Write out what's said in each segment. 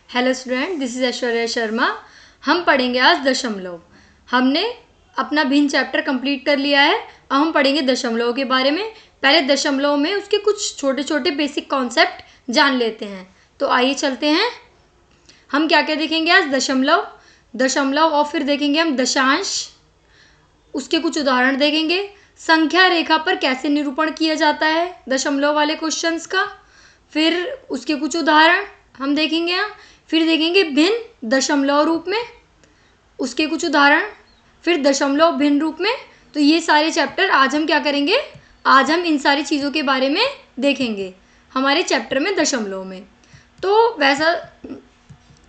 Hello student, this is Aishwarya Sharma. हम पढ़ेंगे आज दशमलव। हमने अपना भिन्न चैप्टर कंप्लीट कर लिया है। अब हम पढ़ेंगे दशमलव के बारे में। पहले दशमलव में उसके कुछ छोटे छोटे बेसिक कॉन्सेप्ट जान लेते हैं। तो आइए चलते हैं। हम क्या क्या देखेंगे आज? दशमलव और फिर देखेंगे हम दशांश, उसके कुछ उदाहरण देखेंगे। संख्या रेखा पर कैसे निरूपण किया जाता है दशमलव वाले क्वेश्चंस का, फिर उसके कुछ उदाहरण हम देखेंगे। फिर देखेंगे भिन्न दशमलव रूप में, उसके कुछ उदाहरण, फिर दशमलव भिन्न रूप में। तो ये सारे चैप्टर आज हम क्या करेंगे? आज हम इन सारी चीज़ों के बारे में देखेंगे हमारे चैप्टर में दशमलव में। तो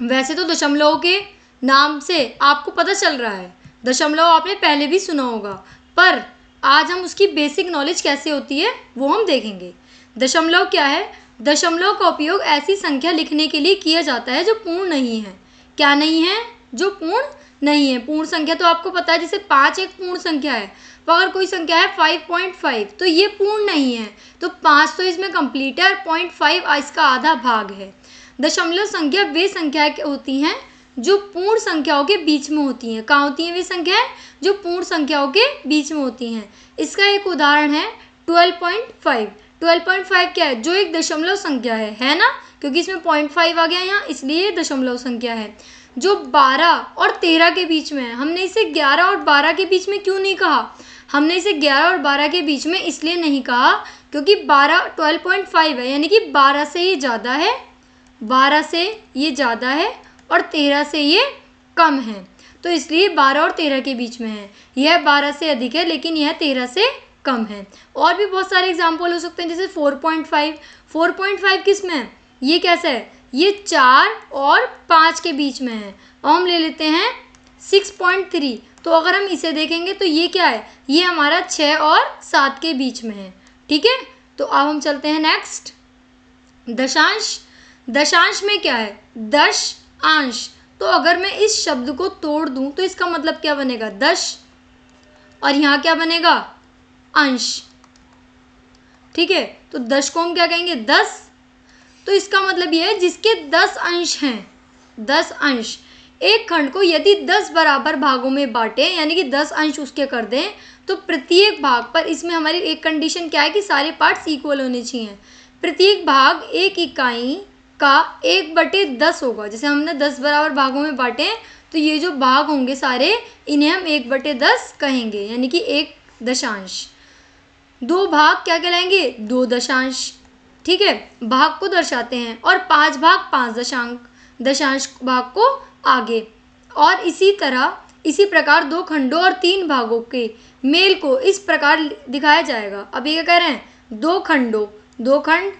वैसे तो दशमलव के नाम से आपको पता चल रहा है, दशमलव आपने पहले भी सुना होगा, पर आज हम उसकी बेसिक नॉलेज कैसे होती है वो हम देखेंगे। दशमलव क्या है? दशमलव का उपयोग ऐसी संख्या लिखने के लिए किया जाता है जो पूर्ण नहीं है। क्या नहीं है? जो पूर्ण नहीं है। पूर्ण संख्या तो आपको पता है, जैसे 5 एक पूर्ण संख्या है, तो अगर कोई संख्या है 5.5 तो ये पूर्ण नहीं है। तो 5 तो इसमें कंप्लीट है और 0.5 इसका आधा भाग है। दशमलव संख्या वे संख्याएं होती हैं जो पूर्ण संख्याओं के बीच में होती हैं। कहाँ होती हैं वे संख्याएं? जो पूर्ण संख्याओं के बीच में होती हैं। इसका एक उदाहरण है 12.5। 12.5 क्या है? जो एक दशमलव संख्या है ना, क्योंकि इसमें 0.5 आ गया यहाँ, इसलिए दशमलव संख्या है। जो 12 और 13 के बीच में है। हमने इसे 11 और 12 के बीच में क्यों नहीं कहा? हमने इसे 11 और 12 के बीच में इसलिए नहीं कहा क्योंकि 12.5 है, यानी कि 12 से ये ज़्यादा है, 12 से ये ज़्यादा है और 13 से ये कम है। तो इसलिए 12 और 13 के बीच में है। यह 12 से अधिक है लेकिन यह 13 से कम है। और भी बहुत सारे एग्जाम्पल हो सकते हैं, जैसे 4.5। 4.5 किस में है? ये कैसा है? ये 4 और 5 के बीच में है। और हम ले लेते हैं 6.3। तो अगर हम इसे देखेंगे तो ये क्या है? ये हमारा 6 और 7 के बीच में है। ठीक है, तो अब हम चलते हैं नेक्स्ट, दशांश। दशांश में क्या है? दश अंश। तो अगर मैं इस शब्द को तोड़ दूं तो इसका मतलब क्या बनेगा? दश, और यहाँ क्या बनेगा? अंश। ठीक है, तो दश को हम क्या कहेंगे? 10। तो इसका मतलब यह है जिसके 10 अंश हैं। 10 अंश। एक खंड को यदि 10 बराबर भागों में बांटे, यानी कि 10 अंश उसके कर दें, तो प्रत्येक भाग पर, इसमें हमारी एक कंडीशन क्या है कि सारे पार्ट्स इक्वल होने चाहिए। प्रत्येक भाग एक इकाई का 1/10 होगा। जैसे हमने 10 बराबर भागों में बांटे, तो ये जो भाग होंगे सारे, इन्हें हम 1/10 कहेंगे, यानी कि एक दशांश। 2 भाग क्या कहलाएंगे? 2 दशांश। ठीक है, भाग को दर्शाते हैं। और 5 भाग 5 दशांश भाग को आगे। और इसी प्रकार 2 खंडों और 3 भागों के मेल को इस प्रकार दिखाया जाएगा। अब ये क्या कह रहे हैं? 2 खंडों, 2 खंड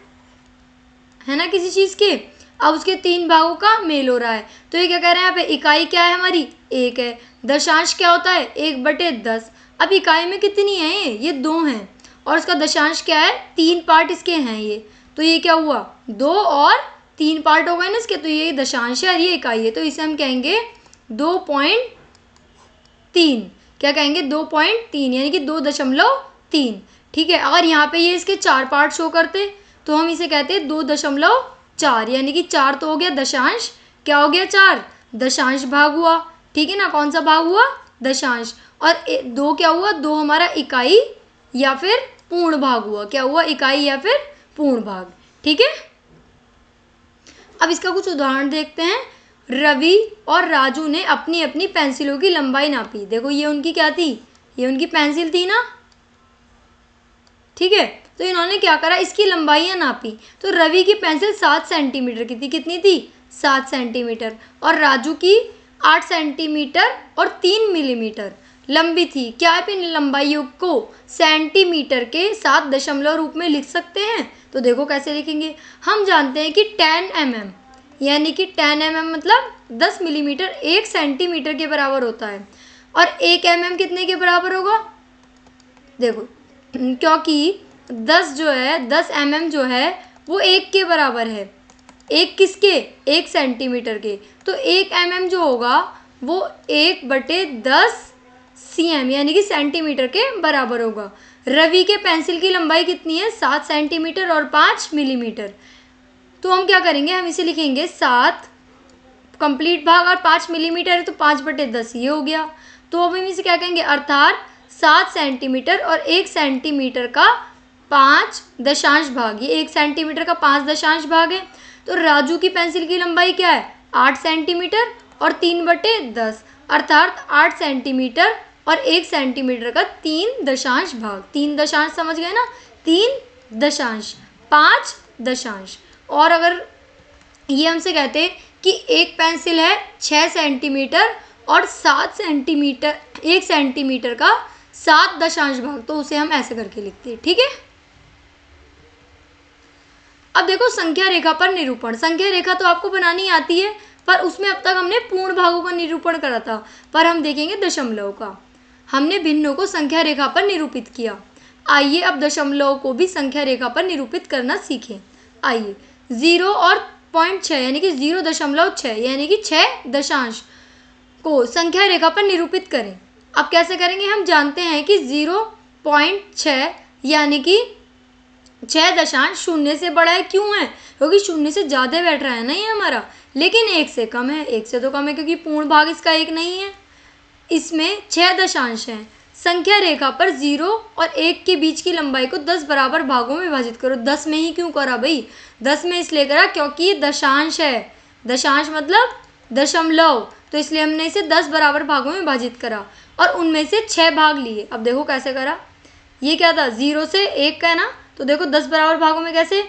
है ना किसी चीज़ के, अब उसके 3 भागों का मेल हो रहा है। तो ये क्या कह रहे हैं? यहाँ पे इकाई क्या है हमारी? 1 है। दशांश क्या होता है? 1/10। अब इकाई में कितनी है? ये 2 हैं। और उसका दशांश क्या है? 3 पार्ट इसके हैं ये। तो ये क्या हुआ? 2 और 3 पार्ट हो गए ना इसके, तो ये दशांश है और ये इकाई है। तो इसे हम कहेंगे 2.3। क्या कहेंगे? 2.3, यानी कि 2.3। ठीक है, अगर यहाँ पे ये इसके 4 पार्ट शो करते तो हम इसे कहते हैं 2.4, यानी कि 4 तो हो गया दशांश, क्या हो गया? 4 दशांश भाग हुआ। ठीक है ना, कौन सा भाग हुआ? दशांश। और 2 क्या हुआ? 2 हमारा इकाई या फिर पूर्ण भाग हुआ। क्या हुआ? इकाई या फिर पूर्ण भाग। ठीक है, अब इसका कुछ उदाहरण देखते हैं। रवि और राजू ने अपनी अपनी पेंसिलों की लंबाई नापी। देखो ये उनकी क्या थी? ये उनकी पेंसिल थी ना। ठीक है, तो इन्होंने क्या करा? इसकी लंबाइयाँ नापी। तो रवि की पेंसिल 7 सेंटीमीटर की थी। कितनी थी? 7 सेंटीमीटर। और राजू की 8 सेंटीमीटर और 3 मिलीमीटर लंबी थी। क्या आप इन लंबाइयों को सेंटीमीटर के साथ दशमलव रूप में लिख सकते हैं? तो देखो कैसे लिखेंगे। हम जानते हैं कि 10 mm, यानी कि 10 mm मतलब 10 मिलीमीटर 1 सेंटीमीटर के बराबर होता है। और 1 mm कितने के बराबर होगा? देखो, क्योंकि 10 mm जो है वो 1 के बराबर है। 1 किसके? 1 सेंटीमीटर के। तो 1 mm जो होगा वो 1/10 cm, यानी कि सेंटीमीटर के बराबर होगा। रवि के पेंसिल की लंबाई कितनी है? 7 सेंटीमीटर और 5 मिलीमीटर। तो हम क्या करेंगे? हम इसे लिखेंगे 7 कंप्लीट भाग और 5 मिलीमीटर है तो 5/10 ये हो गया। तो अब हम इसे क्या कहेंगे, अर्थात 7 सेंटीमीटर और 1 सेंटीमीटर का 5 दशांश भाग, ये 1 सेंटीमीटर का 5 दशांश भाग है। तो राजू की पेंसिल की लंबाई क्या है, 8 सेंटीमीटर और 3/10, अर्थात 8 सेंटीमीटर और 1 सेंटीमीटर का 3 दशांश भाग। 3 दशांश समझ गए ना, 3 दशांश, 5 दशांश। और अगर ये हमसे कहते हैं कि एक पेंसिल है 6 सेंटीमीटर और 7 सेंटीमीटर, 1 सेंटीमीटर का 7 दशांश भाग, तो उसे हम ऐसे करके लिखते हैं, ठीक है। अब देखो संख्या रेखा पर निरूपण। संख्या रेखा तो आपको बनानी आती है, पर उसमें अब तक हमने पूर्ण भागों का निरूपण करा था, पर हम देखेंगे दशमलव का। हमने भिन्नों को संख्या रेखा पर निरूपित किया। आइए अब दशमलव को भी संख्या रेखा पर निरूपित करना सीखें। आइए 0 और 0.6 यानी कि 0.6 यानी कि 6 दशांश को संख्या रेखा पर निरूपित करें। अब कैसे करेंगे, हम जानते हैं कि 0.6 यानी कि 6 दशांश शून्य से बड़ा है। क्यों है, क्योंकि शून्य से ज़्यादा बैठ रहा है ना ये हमारा, लेकिन 1 से कम है। 1 से तो कम है क्योंकि पूर्ण भाग इसका 1 नहीं है। इसमें 6 दशांश हैं। संख्या रेखा पर 0 और 1 के बीच की लंबाई को 10 बराबर भागों में विभाजित करो। 10 में ही क्यों करा भाई, 10 में इसलिए करा क्योंकि ये दशांश है। दशांश मतलब दशमलव, तो इसलिए हमने इसे 10 बराबर भागों में विभाजित करा और उनमें से 6 भाग लिए। अब देखो कैसे करा, ये क्या था, 0 से 1 का है ना, तो देखो 10 बराबर भागों में कैसे,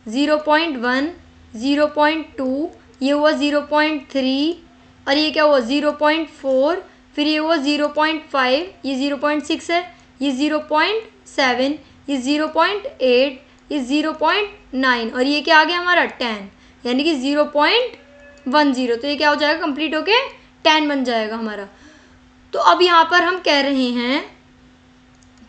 0.1, 0.2, ये हुआ 0.3 और ये क्या हुआ 0.4, फिर ये हुआ 0.5, ये 0.6 है, ये 0.7, ये 0.8, ये 0.9 और ये क्या आ गया हमारा 10, यानी कि 0.10। तो ये क्या हो जाएगा, कंप्लीट होके 10 बन जाएगा हमारा। तो अब यहाँ पर हम कह रहे हैं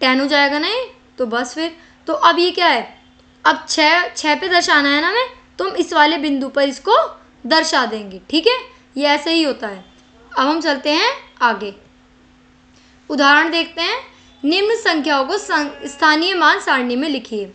10 हो जाएगा ना ये, तो बस फिर तो अब ये क्या है, अब 6 पे दर्शाना है ना हमें, तो हम इस वाले बिंदु पर इसको दर्शा देंगे, ठीक है। ये ऐसे ही होता है। अब हम चलते हैं आगे, उदाहरण देखते हैं। निम्न संख्याओं को स्थानीय मान सारणी में लिखिए,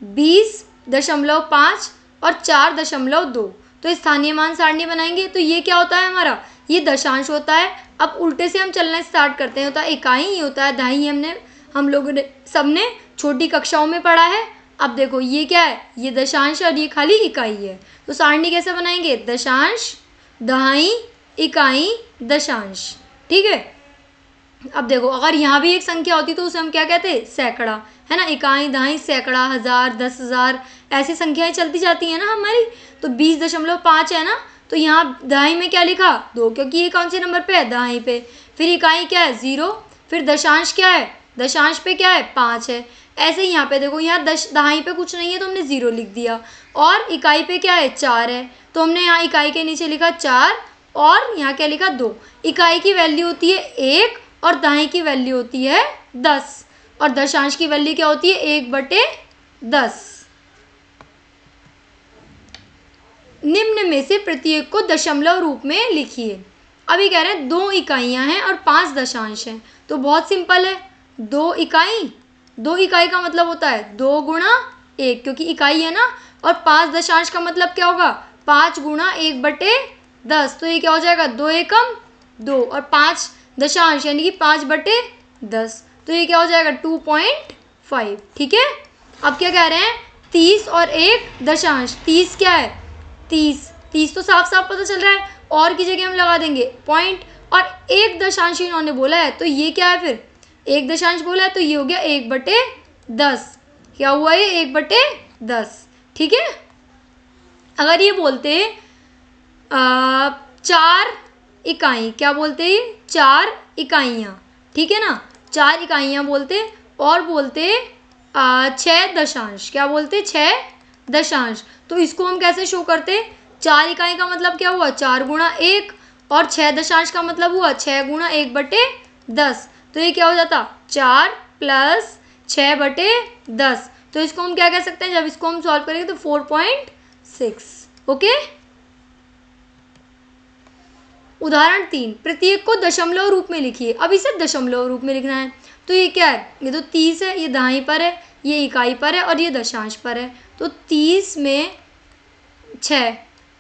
20.5 और 4.2। तो स्थानीय मान सारणी बनाएंगे तो ये क्या होता है हमारा, ये दशांश होता है। अब उल्टे से हम चलना स्टार्ट करते हैं, होता है इकाई, ये होता है दहाई। हम लोगों ने सबने छोटी कक्षाओं में पढ़ा है। अब देखो ये क्या है, ये दशांश और ये खाली इकाई है। तो सारणी कैसे बनाएंगे, दशांश, दहाई, इकाई, दशांश, ठीक है। अब देखो अगर यहाँ भी एक संख्या होती तो उसे हम क्या कहते हैं, सैकड़ा, है ना। इकाई, दहाई, सैकड़ा, 1000, 10,000 ऐसी संख्याएं चलती जाती हैं ना हमारी। तो 20.5 है ना, तो यहाँ दहाई में क्या लिखा 2, क्योंकि ये कौन से नंबर पे है, दहाई पे। फिर इकाई क्या है 0, फिर दशांश क्या है, दशांश पे क्या है 5 है। ऐसे ही यहाँ पे देखो, यहाँ दहाई पे कुछ नहीं है तो हमने 0 लिख दिया, और इकाई पे क्या है 4 है, तो हमने यहाँ इकाई के नीचे लिखा 4 और यहाँ क्या लिखा 2। इकाई की वैल्यू होती है 1 और दहाई की वैल्यू होती है 10 और दशांश की वैल्यू क्या होती है 1/10। निम्न में से प्रत्येक को दशमलव रूप में लिखिए। अभी कह रहे हैं 2 इकाइयाँ हैं और 5 दशांश हैं, तो बहुत सिंपल है। 2 इकाई का मतलब होता है 2 गुणा 1, क्योंकि इकाई है ना, और 5 दशांश का मतलब क्या होगा 5 गुणा 1/10। तो ये क्या हो जाएगा 2 एकम 2 और 5 दशांश यानी कि 5/10, तो ये क्या हो जाएगा 2.5, ठीक है। अब क्या कह रहे हैं 30 और 1 दशांश। 30 क्या है 30 तो साफ साफ पता चल रहा है, और की जगह हम लगा देंगे पॉइंट, और 1 दशांश इन्होंने बोला है तो ये क्या है, फिर 1 दशांश बोला है तो ये हो गया 1/10। क्या हुआ ये 1/10, ठीक है। अगर ये बोलते 4 इकाई, क्या बोलते हैं 4 इकाइयाँ, ठीक है ना, 4 इकाइयाँ बोलते, और बोलते 6 दशांश, क्या बोलते 6 दशांश। तो इसको हम कैसे शो करते, 4 इकाई का मतलब क्या हुआ 4 गुणा 1 और 6 दशांश का मतलब हुआ 6 गुणा 1/10। तो ये क्या हो जाता 4 + 6/10। तो इसको हम क्या कह सकते हैं, जब इसको हम सॉल्व करेंगे तो 4.6, ओके। उदाहरण 3, प्रत्येक को दशमलव रूप में लिखिए। अब इसे दशमलव रूप में लिखना है, तो ये क्या है, ये तो 30 है, ये दहाई पर है, ये इकाई पर है और ये दशांश पर है। तो 30 में 6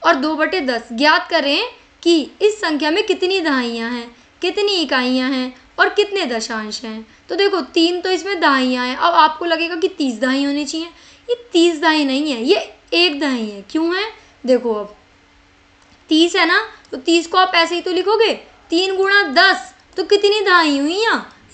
और 2/10 ज्ञात करें कि इस संख्या में कितनी दहाइयाँ हैं, कितनी इकाइयाँ हैं और कितने दशांश हैं। तो देखो 3 तो इसमें दहाइयाँ हैं। अब आपको लगेगा कि 30 दहाई होनी चाहिए, ये 30 दहाई नहीं है, ये 1 दहाई है। क्यों है? देखो अब 30 है ना, तो 30 को आप ऐसे ही तो लिखोगे 3 गुणा 10, तो कितनी दहाई हुई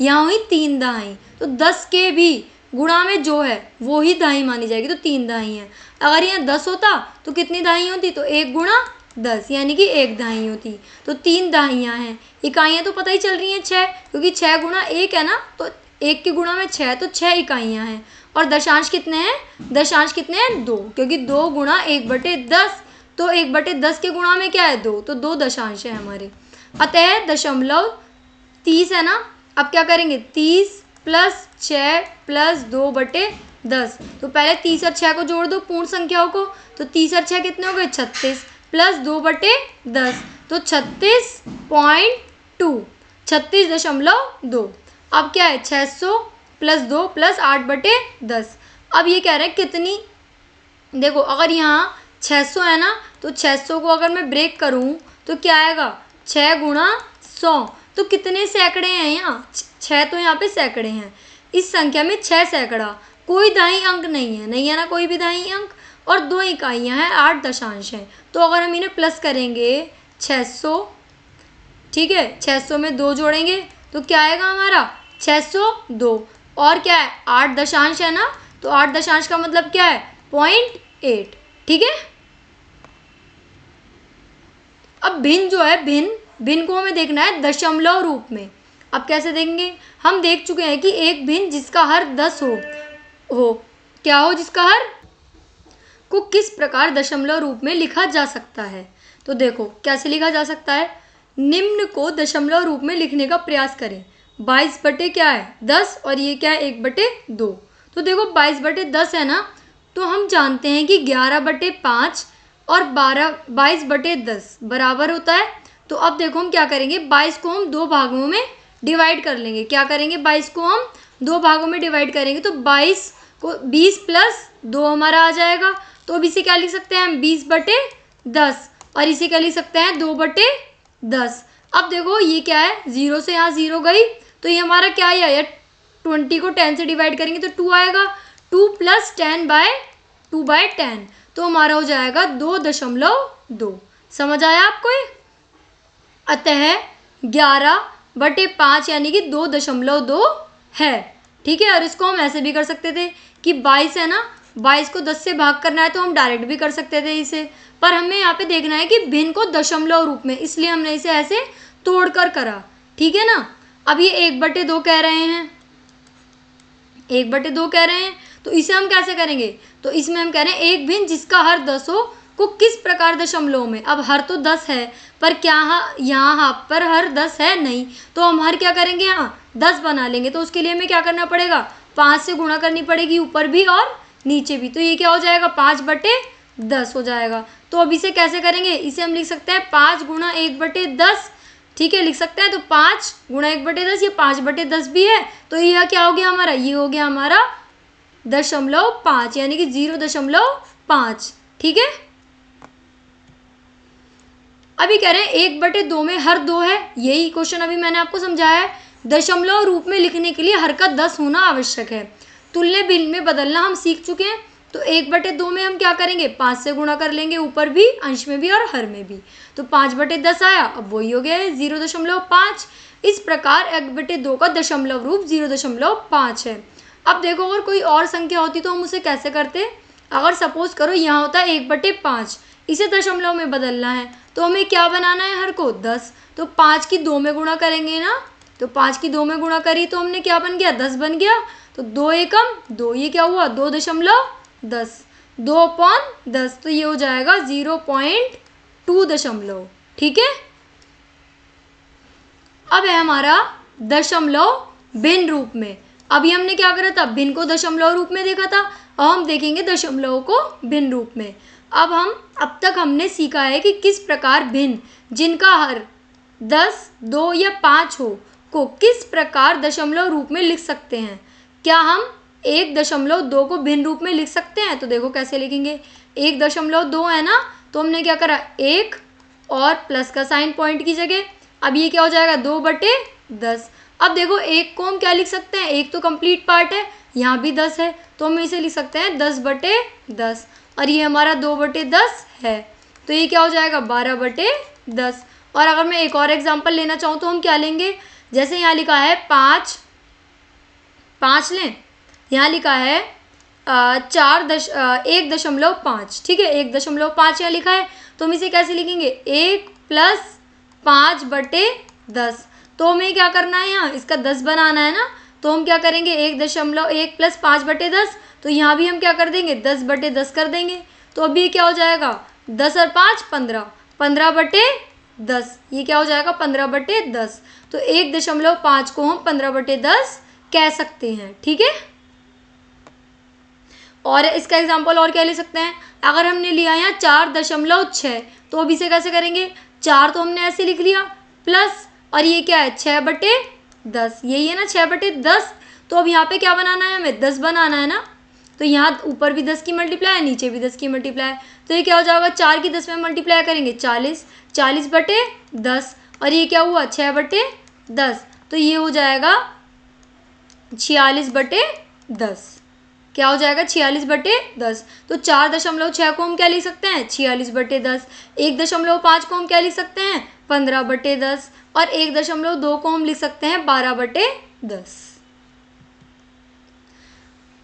यहाँ हुई 3 दहाई। तो 10 के भी गुणा में जो है वो ही दहाई मानी जाएगी, तो 3 दहाई है। अगर यहाँ 10 होता तो कितनी दहाई होती, तो 1 गुणा 10 यानी कि 1 दहाई होती। तो 3 दहाइयाँ हैं। इकाइयाँ तो पता ही चल रही हैं 6, क्योंकि 6 गुणा 1 है ना, तो 1 के गुणा में 6, तो 6 इकाइयाँ हैं। और दशांश कितने हैं? दशांश कितने हैं? 2, क्योंकि 2 गुणा 1/10, तो 1/10 के गुणा में क्या है? 2, तो 2 दशांश है हमारे। अतः दशमलव 30 है ना। अब क्या करेंगे? 30 + 6 + 2/10। तो पहले 30 और 6 को जोड़ दो पूर्ण संख्याओं को, तो 30 और 6 कितने हो गए? 36 + 2/10, तो 36.2, 36.2। अब क्या है? 600 + 2 + 8/10। अब ये कह रहे हैं कितनी, देखो अगर यहाँ 600 है ना, तो 600 को अगर मैं ब्रेक करूँ तो क्या आएगा? 6 गुणा 100, तो कितने सैकड़े हैं यहाँ? 6 तो यहाँ पे सैकड़े हैं। इस संख्या में 6 सैकड़ा, कोई दाई अंक नहीं है ना, कोई भी दाई अंक, और 2 इकाइयाँ हैं, 8 दशांश हैं। तो अगर हम इन्हें प्लस करेंगे 600, ठीक है, 600 में 2 जोड़ेंगे तो क्या आएगा हमारा? 602। और क्या है? 8 दशांश है ना, तो 8 दशांश का मतलब क्या है? 0.8। ठीक है। अब भिन्न जो है, भिन्न को हमें देखना है दशमलव रूप में। अब कैसे देखेंगे? हम देख चुके हैं कि एक भिन्न जिसका हर 10 हो क्या हो? जिसका हर को किस प्रकार दशमलव रूप में लिखा जा सकता है। तो देखो कैसे लिखा जा सकता है। निम्न को दशमलव रूप में लिखने का प्रयास करें। 22 बटे क्या है? 10, और ये क्या है? 1/2। तो देखो 22/10 है ना, तो हम जानते हैं कि 11/5 और 22/10 बराबर होता है। तो अब देखो हम क्या करेंगे, 22 को हम 2 भागों में डिवाइड कर लेंगे। क्या करेंगे? 22 को हम 2 भागों में डिवाइड करेंगे, तो 22 को 20 + 2 हमारा आ जाएगा। तो अब इसे क्या लिख सकते हैं हम? 20/10, और इसे क्या लिख सकते हैं? 2/10। अब देखो ये क्या है? 0 से यहाँ 0 गई, तो ये हमारा क्या है? 20 को 10 से डिवाइड करेंगे तो 2 आएगा। 2 + 10/2/10, तो हमारा हो जाएगा 2.2। समझ आया आपको ये? अतः 11/5 यानी कि 2.2 है। ठीक है। और इसको हम ऐसे भी कर सकते थे कि 22 है ना, 22 को 10 से भाग करना है तो हम डायरेक्ट भी कर सकते थे इसे, पर हमें यहाँ पे देखना है कि भिन्न को दशमलव रूप में, इसलिए हमने इसे ऐसे तोड़कर करा। ठीक है ना। अब ये 1/2 कह रहे हैं, 1/2 कह रहे हैं, तो इसे हम कैसे करेंगे? तो इसमें हम कह रहे हैं एक भिन्न जिसका हर 10 हो को किस प्रकार दशमलव में। अब हर तो 10 है, पर क्या यहाँ पर हर 10 है? नहीं, तो हम हर क्या करेंगे? यहाँ 10 बना लेंगे। तो उसके लिए हमें क्या करना पड़ेगा? 5 से गुणा करनी पड़ेगी, ऊपर भी और नीचे भी। तो ये क्या हो जाएगा? 5/10 हो जाएगा। तो अब इसे कैसे करेंगे? इसे हम लिख सकते हैं 5 गुणा 1/10। ठीक है, लिख सकते हैं। तो 5 गुणा 1/10, ये 5/10 भी है, तो यह क्या हो गया हमारा? ये हो गया हमारा 0.5, यानी कि 0.5। ठीक है। अभी कह रहे हैं 1/2 में हर 2 है, यही क्वेश्चन अभी मैंने आपको समझाया है। दशमलव रूप में लिखने के लिए हर का 10 होना आवश्यक है। तुल्य भिन्न में बदलना हम सीख चुके हैं। तो 1/2 में हम क्या करेंगे? 5 से गुणा कर लेंगे, ऊपर भी, अंश में भी और हर में भी। तो 5/10 आया, अब वही हो गया है 0.5। इस प्रकार 1/2 का दशमलव रूप 0.5 है। अब देखो अगर कोई और संख्या होती तो हम उसे कैसे करते? अगर सपोज करो यहाँ होता है 1/5, इसे दशमलव में बदलना है, तो हमें क्या बनाना है? हर को 10। तो 5 की 2 में गुणा करेंगे ना, तो 5 की 2 में गुणा करी तो हमने क्या बन गया? 10 बन गया। तो 2 एकम 2, ये क्या हुआ? 2.10, 2/10, तो ये हो जाएगा 0.2। ठीक है। अब है हमारा दशमलव भिन्न रूप में। अभी हमने क्या करा था? भिन्न को दशमलव रूप में देखा था, अब हम देखेंगे दशमलव को भिन्न रूप में। अब तक हमने सीखा है कि किस प्रकार भिन्न जिनका हर 10, 2 या 5 हो को किस प्रकार दशमलव रूप में लिख सकते हैं। क्या हम 1.2 को भिन्न रूप में लिख सकते हैं? तो देखो कैसे लिखेंगे। 1.2 है ना, तो हमने क्या करा, 1 और प्लस का साइन पॉइंट की जगह। अब ये क्या हो जाएगा, 2/10। अब देखो 1 को हम क्या लिख सकते हैं, 1 तो कंप्लीट पार्ट है, यहाँ भी 10 है, तो हम इसे लिख सकते हैं 10/10, और ये हमारा 2/10 है, तो ये क्या हो जाएगा 12/10। और अगर मैं एक और एग्जांपल लेना चाहूँ तो हम क्या लेंगे, जैसे यहाँ लिखा है 5 लें, यहाँ लिखा है 1.5, ठीक है, 1.5 यहाँ लिखा है, तो हम इसे कैसे लिखेंगे, 1 + 5/10। तो हमें क्या करना है, यहाँ इसका 10 बनाना है ना, तो हम क्या करेंगे, 1 + 5/10, तो यहाँ भी हम क्या कर देंगे, 10/10 कर देंगे। तो अभी क्या हो जाएगा, 10 और 5 15, 15/10, ये क्या हो जाएगा 15/10। तो 1.5 को हम 15/10 कह सकते हैं, ठीक है। और इसका एग्जाम्पल और क्या ले सकते हैं, अगर हमने लिया यहाँ 4.6, तो अब इसे कैसे करेंगे, 4 तो हमने ऐसे लिख लिया, प्लस और ये क्या है 6/10, यही है ना 6/10। तो अब यहाँ पे क्या बनाना है, हमें 10 बनाना है ना, तो यहाँ ऊपर भी 10 की मल्टीप्लाई है, नीचे भी 10 की मल्टीप्लाई है, तो ये क्या हो जाएगा, 4 की 10 में मल्टीप्लाई करेंगे 40, 40/10, और ये क्या हुआ 6/10, तो ये हो जाएगा 46/10। क्या हो जाएगा 46/10। तो 4.6 को हम क्या लिख सकते हैं, 46/10। 1.5 को हम क्या लिख सकते हैं, 15/10, और 1.2 को हम लिख सकते हैं 12/10।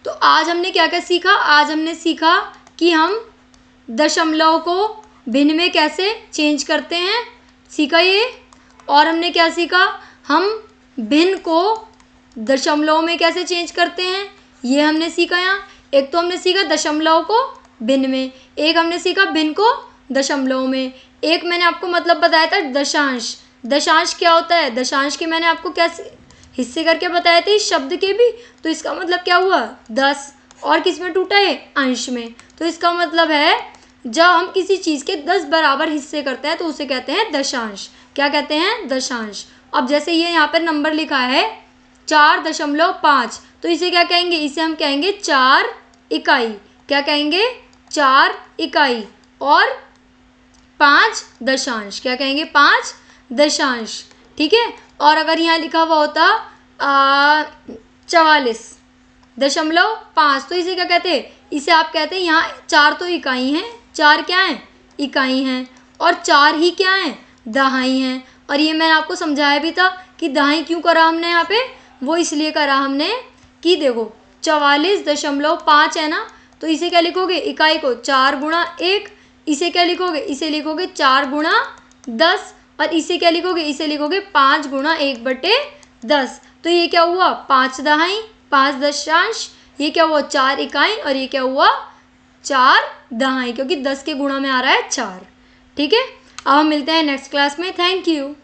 तो आज हमने क्या क्या सीखा, आज हमने सीखा कि हम दशमलव को भिन्न में कैसे चेंज करते हैं, सीखा ये। और हमने क्या सीखा, हम भिन्न को दशमलव में कैसे चेंज करते हैं, ये हमने सीखा। यहाँ एक तो हमने सीखा दशमलव को भिन्न में, एक हमने सीखा भिन्न को दशमलव में, एक मैंने आपको मतलब बताया था दशांश। दशांश क्या होता है, दशांश के मैंने आपको कैसे हिस्से करके बताए थे इस शब्द के भी, तो इसका मतलब क्या हुआ 10, और किस में टूटा है, अंश में। तो इसका मतलब है जब हम किसी चीज़ के 10 बराबर हिस्से करते हैं तो उसे कहते हैं दशांश। क्या कहते हैं, दशांश। अब जैसे ये यहाँ पर नंबर लिखा है 4.5, तो इसे क्या कहेंगे, इसे हम कहेंगे 4 इकाई। क्या कहेंगे, 4 इकाई। और 5 दशांश, क्या कहेंगे, 5 दशांश, ठीक है। और अगर यहाँ लिखा हुआ होता 44.5, तो इसे क्या कहते हैं, इसे आप कहते हैं, यहाँ 4 तो इकाई हैं, 4 क्या हैं, इकाई हैं, और 4 ही क्या हैं, दहाई हैं। और ये मैंने आपको समझाया भी था कि दहाई क्यों करा हमने यहाँ पे, वो इसलिए करा हमने कि देखो 44.5 है ना, तो इसे क्या लिखोगे, इकाई को 4 × 1, इसे क्या लिखोगे, इसे लिखोगे 4 × 10, और इसे क्या लिखोगे, इसे लिखोगे 5 × 1/10। तो ये क्या हुआ 5 दहाई, 5 दशांश, ये क्या हुआ 4 इकाई, और ये क्या हुआ 4 दहाई, क्योंकि 10 के गुणा में आ रहा है 4, ठीक है। अब हम मिलते हैं नेक्स्ट क्लास में, थैंक यू।